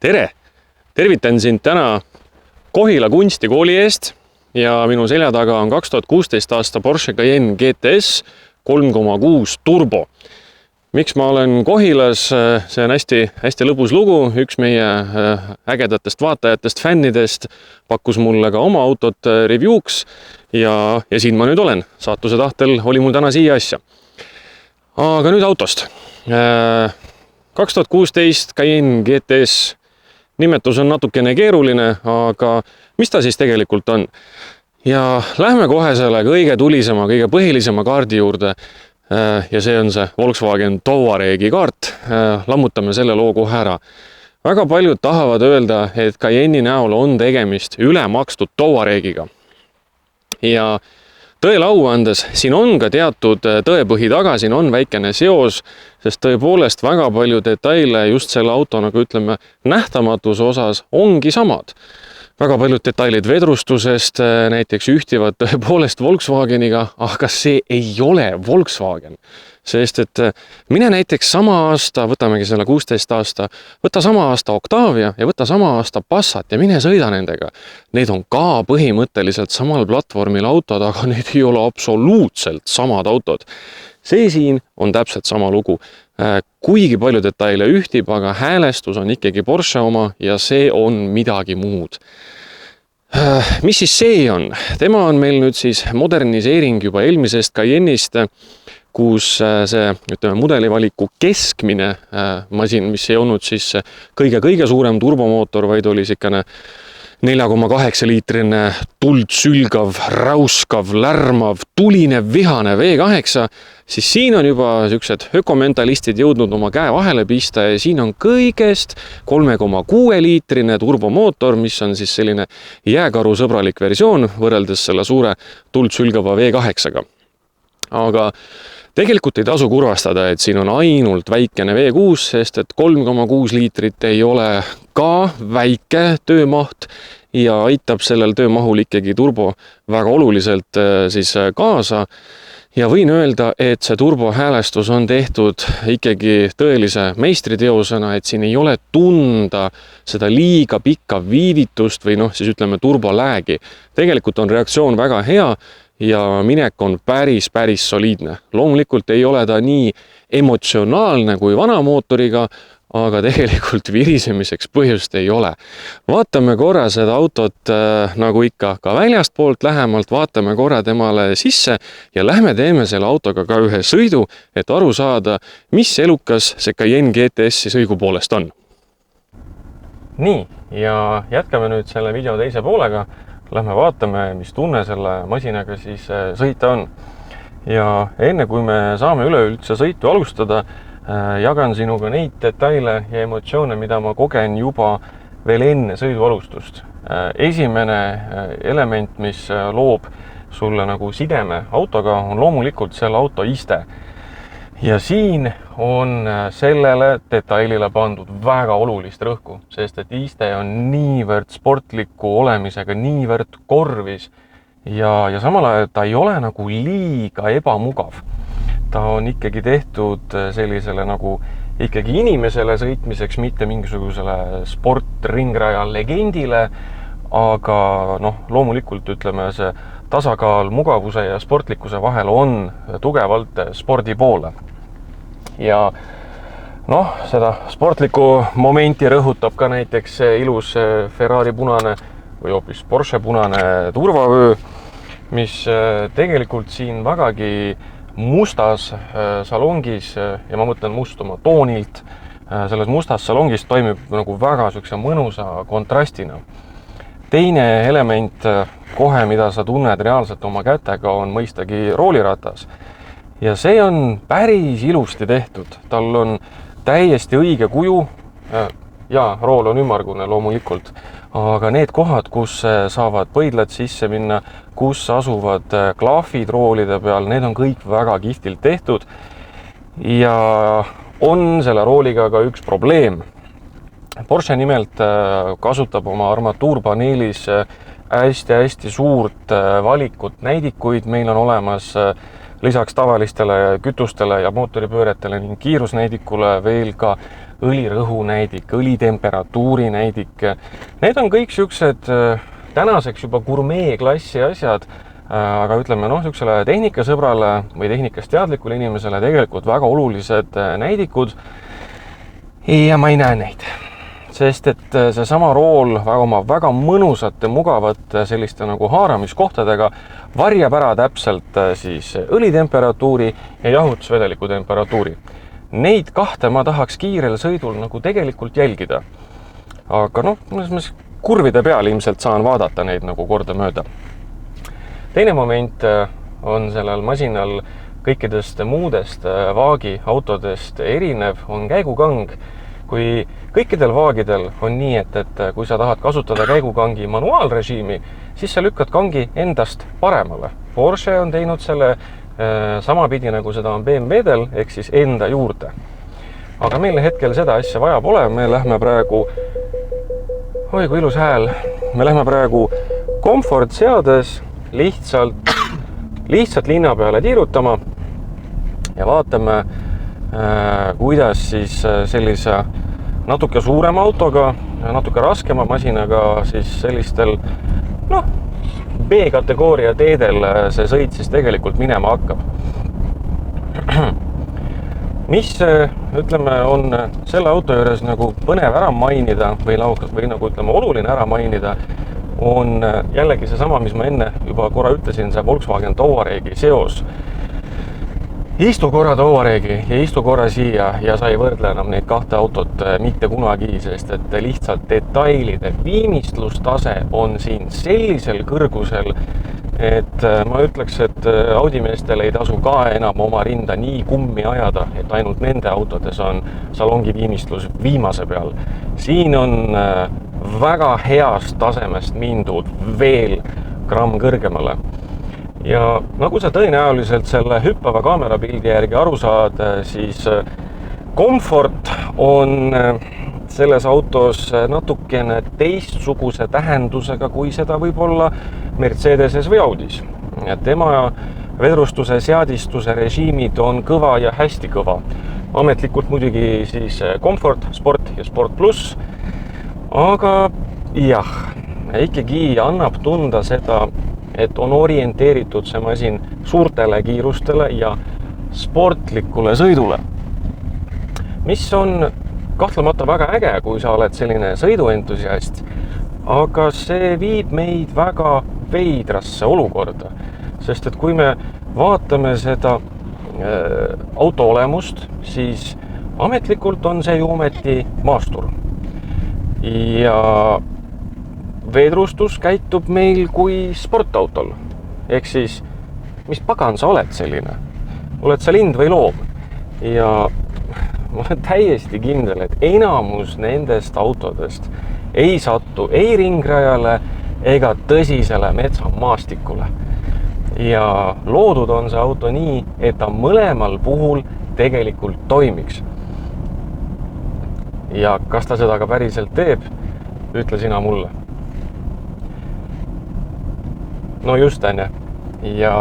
Tere! Tervitan sind täna Kohila kunstikooli eest ja minu selja taga on 2016 aasta Porsche Cayenne GTS 3.6 Turbo. Miks ma olen Kohilas? See on hästi lõbus lugu. Üks meie ägedatest vaatajatest, fännidest pakkus mulle ka oma autot reviewks ja siin ma nüüd olen. Saatuse tahtel oli mul täna siia asja. Aga nüüd autost. 2016 Cayenne GTS. Nimetus on natukene keeruline, aga mis ta siis tegelikult on? Ja lähme kohe selle kõige tulisema, kõige põhilisema kaardi juurde. Ja see on see Volkswagen Touaregi kaart. Lammutame selle loo kohe ära. Väga paljud tahavad öelda, et Cayenne'i näol on tegemist ülemakstud Touaregiga. Ja tõele au andes, siin on ka teatud tõepõhi taga, siin on väikene seos, sest tõepoolest väga palju detaile just selle auto, nagu ütleme, nähtamatuse osas ongi samad. Väga paljud detailid vedrustusest näiteks ühtivad tõepoolest Volkswageniga, aga see ei ole Volkswagen. Sest et mine näiteks sama aasta, võtamegi selle 16 aasta, võta sama aasta Octavia ja võta sama aasta Passat ja mine sõida nendega. Need on ka põhimõtteliselt samal platvormil autod, aga need ei ole absoluutselt samad autod. See siin on täpselt sama lugu. Kuigi palju detaile ühtib, aga häälestus on ikkagi Porsche oma ja see on midagi muud. Mis siis see on? Tema on meil nüüd siis moderniseering juba eelmisest Cayenne'ist, kus see mudelivaliku keskmine masin, mis ei olnud siis kõige suurem turbomootor, vaid oli sikane 4,8 liitrine tuld sülgav, räuskav, lärmav, tulinev, vihane V8, siis siin on juba sellised ökomentalistid jõudnud oma käe vahele pista ja siin on kõigest 3,6 liitrine turbomootor, mis on siis selline jääkaru sõbralik versioon võrreldes selle suure tuld sülgava V8-ga. Aga tegelikult ei tasu kurvastada, et siin on ainult väikene V6, sest et 3,6 liitrit ei ole ka väike töömaht ja aitab sellel töömahul ikkagi turbo väga oluliselt siis kaasa. Ja võin öelda, et see turbohäälestus on tehtud ikkagi tõelise meistriteosena, et siin ei ole tunda seda liiga pikka viivitust või siis ütleme turboläägi. Tegelikult on reaktsioon väga hea ja minek on päris soliidne. Loomulikult ei ole ta nii emotsionaalne kui vana mootoriga, aga tegelikult virisemiseks põhjust ei ole. Vaatame korra seda autot nagu ikka ka väljast poolt lähemalt, vaatame korra temale sisse ja lähme teeme selle autoga ka ühe sõidu, et aru saada, mis elukas see Cayenne GTS sõigu poolest on. Nii, ja jätkame nüüd selle video teise poolega. Lähme vaatame, mis tunne selle masinaga siis sõita on. Ja enne kui me saame üleüldse sõitu alustada, jagan sinuga neid detaile ja emotsioone, mida ma kogen juba veel enne sõidualustust. Esimene element, mis loob sulle nagu sideme autoga, on loomulikult selle auto iste. Ja siin on sellele detailile pandud väga olulist rõhku, sest et iste on niivõrd sportliku olemisega, niivõrd korvis ja samal ajal ta ei ole nagu liiga ebamugav. Ta on ikkagi tehtud sellisele nagu ikkagi inimesele sõitmiseks, mitte mingisugusele sportringraja legendile, aga loomulikult ütleme see tasakaal mugavuse ja sportlikkuse vahel on tugevalt spordi poole. Ja seda sportlikku momenti rõhutab ka näiteks ilus Ferrari punane või hoopis Porsche punane turvavöö, mis tegelikult siin vägagi mustas salongis, ja ma mõtlen mustuma toonilt, selles mustas salongis toimib nagu väga sükse mõnusa kontrastina. Teine element kohe, mida sa tunned reaalselt oma kätega, on mõistagi rooliratas. Ja see on päris ilusti tehtud. Tal on täiesti õige kuju ja rool on ümmargune loomulikult. Aga need kohad, kus saavad põidlad sisse minna, kus asuvad klaafid roolide peal, need on kõik väga kihvtilt tehtud. Ja on selle rooliga ka üks probleem. Porsche nimelt kasutab oma armatuurpaneelis hästi suurt valikut näidikuid. Meil on olemas lisaks tavalistele kütustele ja mootoripööretele ning kiirusnäidikule veel ka õlirõhunäidik, õlitemperatuuri näidik. Need on kõik siuksed tänaseks juba gurmee-klassi asjad, aga ütleme siuksele tehnikasõbrale või tehnikast teadlikule inimesele tegelikult väga olulised näidikud. Ja ma ei näe neid, sest et seesama rool oma väga mõnusate, mugavate selliste nagu haaramiskohtadega varjab ära täpselt siis õlitemperatuuri ja jahutusvedeliku temperatuuri. Neid kahte ma tahaks kiirel sõidul nagu tegelikult jälgida. Aga kurvide peal ilmselt saan vaadata neid nagu korda mööda. Teine moment on sellel masinal kõikidest muudest vaagiautodest erinev, on käigukang. Kui kõikidel vaagidel on nii, et kui sa tahad kasutada käigukangi manuaalrežiimi, siis sa lükkad kangi endast paremale. Porsche on teinud selle samapidi, nagu seda on BMW-del, ehk siis enda juurde. Aga meil hetkel seda asja vaja pole, me lähme praegu, oi kui ilus hääl, me lähme praegu komfort seades lihtsalt linna peale tiirutama ja vaatame, kuidas siis sellise natuke suurema autoga, natuke raskema masinaga siis sellistel B-kategooria teedel see sõit siis tegelikult minema hakkab. Mis, ütleme, on selle auto juures nagu põnev ära mainida või nagu ütleme oluline ära mainida, on jällegi see sama, mis ma enne juba korra ütlesin, see Volkswagen Touaregi seos. Istu korra Touaregi ja istu korra siia ja sa ei võrdle enam neid kahte autot mitte kunagi, sest et lihtsalt detailide viimistlustase on siin sellisel kõrgusel, et ma ütleks, et Audi-meestel ei tasu ka enam oma rinda nii kummi ajada, et ainult nende autodes on salongi viimistlus viimase peal. Siin on väga heast tasemest mindud veel gramm kõrgemale. Ja nagu sa tõenäoliselt selle hüppava kaamerapildi järgi aru saad, siis komfort on selles autos natukene teistsuguse tähendusega, kui seda võib olla Mercedeses või Audis. Ja tema vedrustuse seadistuse režiimid on kõva ja hästi kõva. Ametlikult muidugi siis komfort, sport ja sport pluss. Aga jah, ikkagi annab tunda seda, et on orienteeritud see masin suurtele kiirustele ja sportlikule sõidule. Mis on kahtlemata väga äge, kui sa oled selline sõiduentusiast, aga see viib meid väga veidrasse olukorda. Sest et kui me vaatame seda auto olemust, siis ametlikult on see ju ometi maastur. Ja vedrustus käitub meil kui sportautol. Ehk siis, mis pagan sa oled selline? Oled sa lind või loom? Ja ma olen täiesti kindel, et enamus nendest autodest ei satu ei ringrajale ega tõsisele metsamaastikule. Ja loodud on see auto nii, et ta mõlemal puhul tegelikult toimiks. Ja kas ta seda ka päriselt teeb, ütle sina mulle. No just on ja. Ja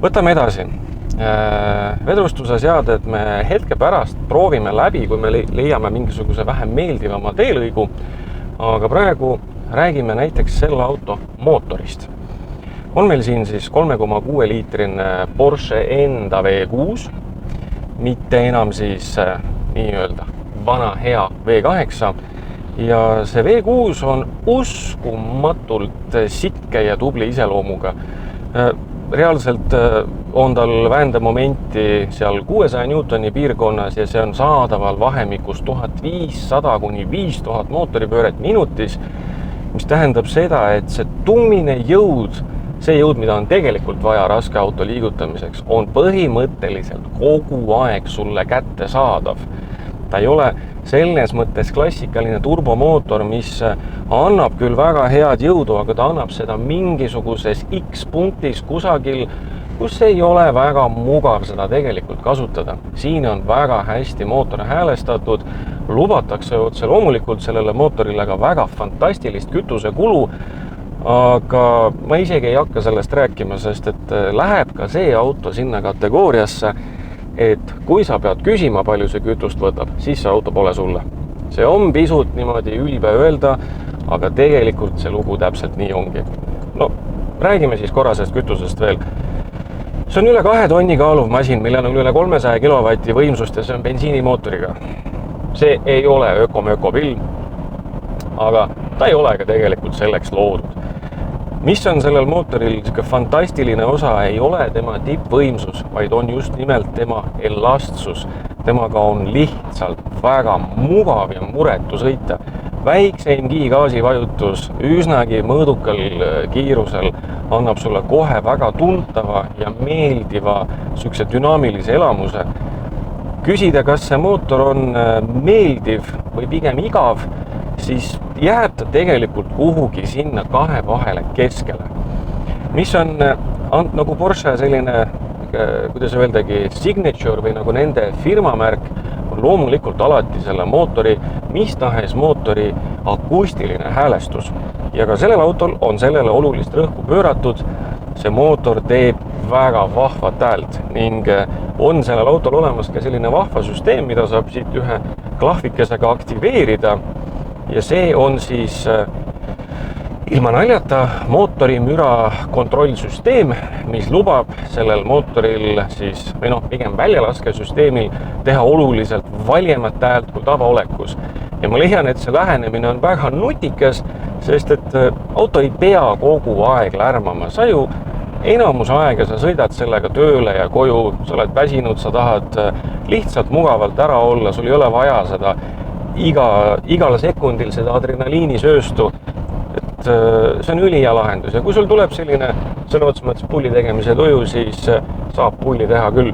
võtame edasi. Vedrustuse seaded me hetke pärast proovime läbi, kui me leiame mingisuguse vähem meeldivama teelõigu. Aga praegu räägime näiteks selle auto mootorist. On meil siin siis 3,6 liitrine Porsche enda V6, mitte enam siis nii-öelda vana hea V8. Ja see V6 on uskumatult sitke ja tubli iseloomuga. Reaalselt on tal väändemomenti seal 600 Newtoni piirkonnas ja see on saadaval vahemikus 1500 kuni 5000 mootoripööret minutis, mis tähendab seda, et see tummine jõud, see jõud, mida on tegelikult vaja raske auto liigutamiseks, on põhimõtteliselt kogu aeg sulle kätte saadav. Ta ei ole selles mõttes klassikaline turbomootor, mis annab küll väga head jõudu, aga ta annab seda mingisuguses X-punktis kusagil, kus ei ole väga mugav seda tegelikult kasutada. Siin on väga hästi mootor häälestatud, lubatakse otse loomulikult sellele mootorile ka väga fantastilist kütusekulu, aga ma isegi ei hakka sellest rääkima, sest et läheb ka see auto sinna kategooriasse, et kui sa pead küsima, palju see kütust võtab, siis see auto pole sulle. See on pisut niimoodi ülbe öelda, aga tegelikult see lugu täpselt nii ongi. No, räägime siis korra sellest kütusest veel. See on üle 2 tonni kaaluv masin, millel on üle 300 kilovatti võimsust ja see on bensiinimootoriga. See ei ole öko-möko-pilm, aga ta ei ole ka tegelikult selleks loodud. Mis on sellel mootoril fantastiline osa, ei ole tema tippvõimsus, vaid on just nimelt tema elastsus. Temaga on lihtsalt väga mugav ja muretu sõita. Väikseimgi gaasivajutus üsnagi mõõdukal kiirusel annab sulle kohe väga tuntava ja meeldiva sükse dünaamilise elamuse. Küsida, kas see mootor on meeldiv või pigem igav, siis jääb ta tegelikult kuhugi sinna 2 vahele keskele. Mis on nagu Porsche selline, kuidas öeldagi, signature või nagu nende firmamärk, on loomulikult alati selle mootori, mis tahes mootori akustiline häälestus. Ja ka sellel autol on sellele olulist rõhku pööratud. See mootor teeb väga vahvat häält ning on sellel autol olemas ka selline vahva süsteem, mida saab siit ühe klahvikesega aktiveerida. Ja see on siis ilma naljata mootori müra kontrollsüsteem, mis lubab sellel mootoril siis, või pigem väljalaskesüsteemil teha oluliselt valjemat häält kui tavaolekus. Ja ma leian, et see lähenemine on väga nutikas, sest et auto ei pea kogu aeg lärmama. Sa ju enamus aega sa sõidad sellega tööle ja koju, sa oled väsinud, sa tahad lihtsalt mugavalt ära olla, sul ei ole vaja seda igal sekundil seda adrenaliinisööstu, et see on ülihea lahendus ja kui sul tuleb selline sõna otseses mõttes pulli tegemise tuju, siis saab pulli teha küll.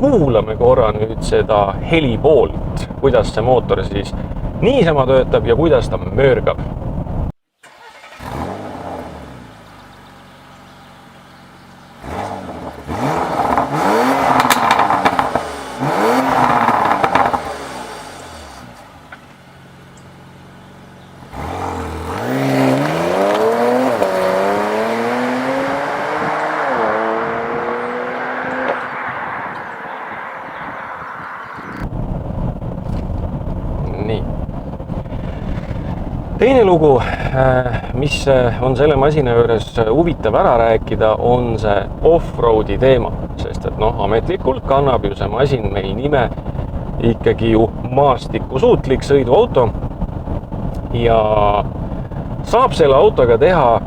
Kuulame korra nüüd seda heli poolt, kuidas see mootor siis niisama töötab ja kuidas ta möörgab. Teine lugu, mis on selle masina juures huvitav ära rääkida, on see off-roadi teema, sest et ametlikult kannab ju see masin meil nime ikkagi ju maastikusuutlik sõiduauto ja saab selle autoga teha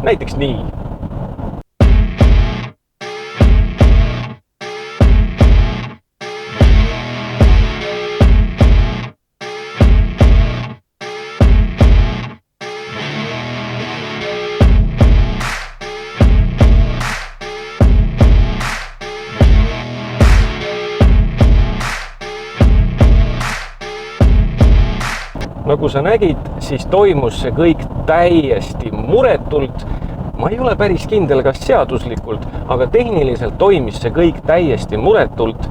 näiteks nii. Nagu sa nägid, siis toimus see kõik täiesti muretult. Ma ei ole päris kindel, kas seaduslikult, aga tehniliselt toimis see kõik täiesti muretult.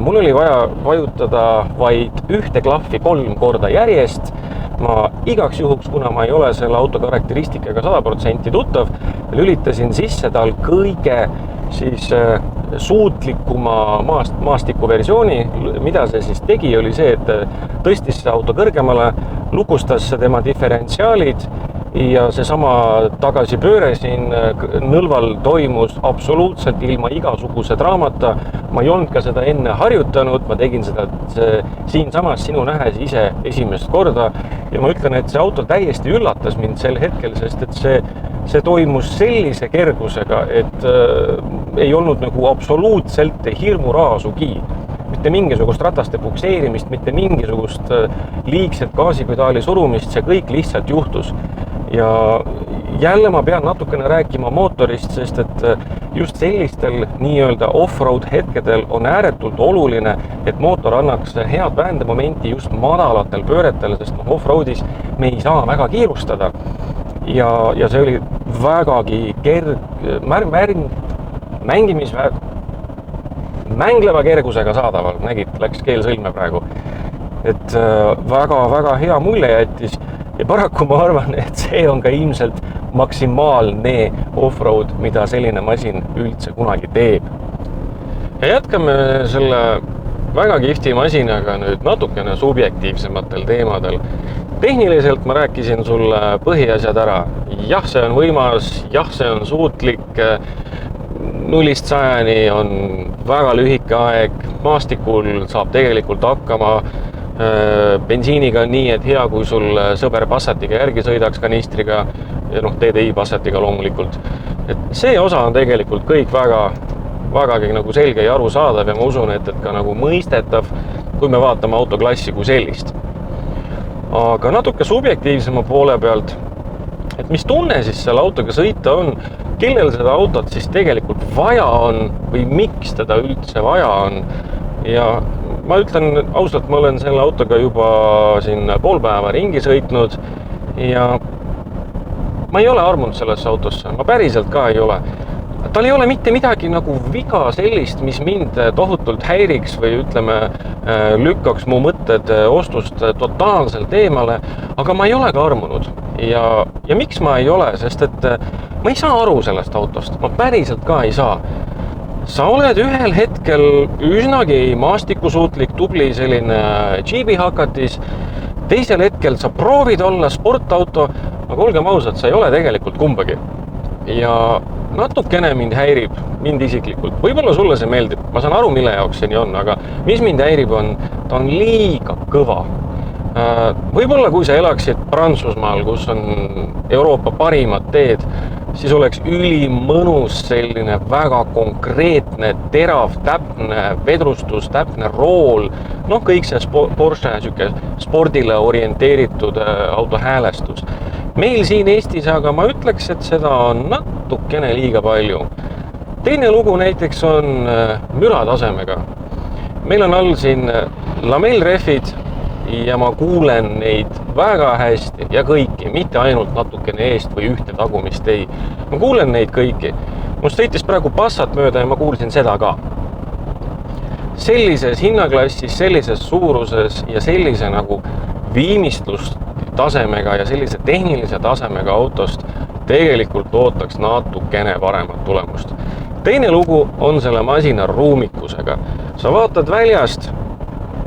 Mul oli vaja vajutada vaid 1 klahvi 3 korda järjest. Ma igaks juhuks, kuna ma ei ole selle auto karakteristikaga 100% tuttav, lülitasin sisse tal kõige siis suutlikuma maastiku versiooni. Mida see siis tegi, oli see, et tõstis see auto kõrgemale, lukustas tema diferentsiaalid ja seesama tagasipööre siin nõlval toimus absoluutselt ilma igasuguse draamata. Ma ei olnud ka seda enne harjutanud, ma tegin seda siinsamas sinu nähes ise esimest korda ja ma ütlen, et see auto täiesti üllatas mind sel hetkel, sest et see toimus sellise kergusega, et ei olnud nagu absoluutselt hirmuraasugi. Mitte mingisugust rataste pukseerimist, mitte mingisugust liigset gaasipedaali surumist, see kõik lihtsalt juhtus. Ja jälle ma pean natukene rääkima mootorist, sest et just sellistel nii-öelda off-road hetkedel on ääretult oluline, et mootor annaks head vähendemomenti just madalatel pööretel, sest off-roadis me ei saa väga kiirustada. Ja see oli vägagi mängleva kergusega saadaval, nägid, läks keel sõlme praegu. Et väga-väga hea mulje jättis ja paraku ma arvan, et see on ka ilmselt maksimaalne off-road, mida selline masin üldse kunagi teeb. Ja jätkame selle väga kihvti masinaga nüüd natukene subjektiivsematel teemadel. Tehniliselt ma rääkisin sulle põhiasjad ära. Jah, see on võimas, jah, see on suutlik, 0-100 on väga lühike aeg, maastikul saab tegelikult hakkama, bensiiniga on nii, et hea, kui sul sõber Passatiga järgi sõidaks kanistriga ja TDI Passatiga loomulikult. Et see osa on tegelikult kõik vägagi nagu selge ja arusaadav ja ma usun, et ka nagu mõistetav, kui me vaatame autoklassi kui sellist. Aga natuke subjektiivsema poole pealt, et mis tunne siis selle autoga sõita on, kellel seda autot siis tegelikult vaja on või miks teda üldse vaja on. Ja ma ütlen ausalt, ma olen selle autoga juba siin pool päeva ringi sõitnud ja ma ei ole armunud sellesse autosse, ma päriselt ka ei ole. Tal ei ole mitte midagi nagu viga sellist, mis mind tohutult häiriks või ütleme, lükkaks mu mõtted ostust totaalselt eemale, aga ma ei ole ka armunud. Ja miks ma ei ole? Sest et ma ei saa aru sellest autost, ma päriselt ka ei saa. Sa oled ühel hetkel üsnagi maastikusuutlik, tubli selline Jeepi hakatis, teisel hetkel sa proovid olla sportauto, aga olgem ausad, sa ei ole tegelikult kumbagi. Ja natukene mind häirib, mind isiklikult. Võib-olla sulle see meeldib, ma saan aru, mille jaoks see nii on, aga mis mind häirib ta on liiga kõva. Võib-olla kui sa elaksid Prantsusmaal, kus on Euroopa parimad teed, siis oleks ülimõnus selline väga konkreetne, terav, täpne vedrustus, täpne rool, kõik see Porsche spordile orienteeritud auto häälestus. Meil siin Eestis, aga ma ütleks, et seda on natukene liiga palju. Teine lugu näiteks on müratasemega. Meil on all siin lamellrehvid ja ma kuulen neid väga hästi ja kõiki, mitte ainult natukene eest või ühte tagumist ei. Ma kuulen neid kõiki. Must sõitis praegu Passat mööda ja ma kuulsin seda ka. Sellises hinnaklassis, sellises suuruses ja sellise nagu viimistlustasemega ja sellise tehnilise tasemega autost tegelikult ootaks natukene paremat tulemust. Teine lugu on selle masina ruumikusega. Sa vaatad väljast,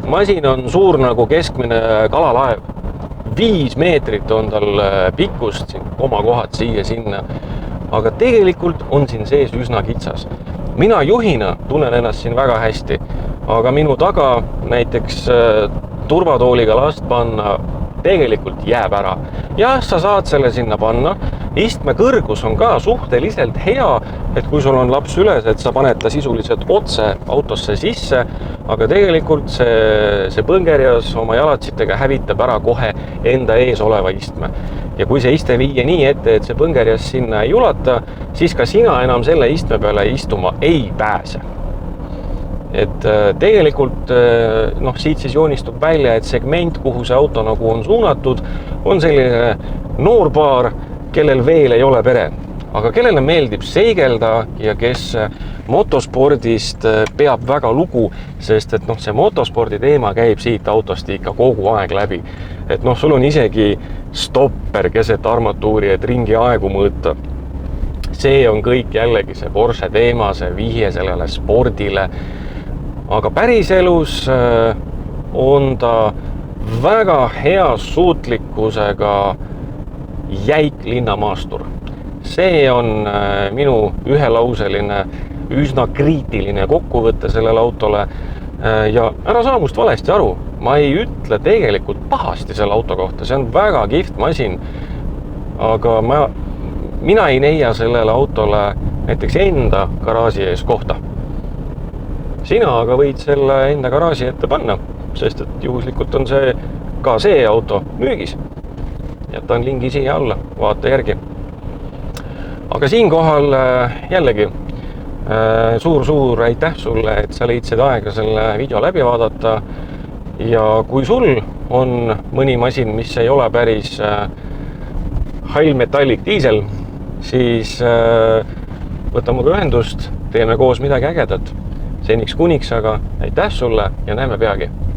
masin on suur nagu keskmine kalalaev. 5 meetrit on tal pikkust, komakohad siia-sinna. Aga tegelikult on siin sees üsna kitsas. Mina juhina tunnen ennast siin väga hästi, aga minu taga näiteks turvatooliga last panna tegelikult jääb ära. Jah, sa saad selle sinna panna. Istme kõrgus on ka suhteliselt hea, et kui sul on laps üles, et sa paned ta sisuliselt otse autosse sisse, aga tegelikult see põngerjas oma jalatsitega hävitab ära kohe enda ees oleva istme. Ja kui see iste viia nii ette, et see põngerjas sinna ei ulata, siis ka sina enam selle istme peale istuma ei pääse. Et tegelikult siit siis joonistub välja, et segment, kuhu see auto nagu on suunatud, on selline noorpaar, kellel veel ei ole pere, aga kellele meeldib seigelda ja kes motospordist peab väga lugu, sest et see motospordi teema käib siit autost ikka kogu aeg läbi. Et sul on isegi stopper keset armatuuri, et ringi aegu mõõta. See on kõik jällegi see Porsche teema, see vihje sellele spordile. Aga päriselus on ta väga hea suutlikkusega jäik linnamaastur. See on minu ühelauseline, üsna kriitiline kokkuvõte sellele autole ja ära saa must valesti aru. Ma ei ütle tegelikult pahasti selle auto kohta, see on väga kihvt masin, aga mina ei neia sellele autole näiteks enda garaaži ees kohta. Sina aga võid selle enda garaaži ette panna, sest et juhuslikult on see auto müügis. Jätan lingi siia alla, vaata järgi. Aga siinkohal jällegi suur aitäh sulle, et sa leidsid aega selle video läbi vaadata. Ja kui sul on mõni masin, mis ei ole päris hall metallic diisel, siis võta muga ühendust, teeme koos midagi ägedat. Seniks kuniks aga aitäh sulle ja näeme peagi.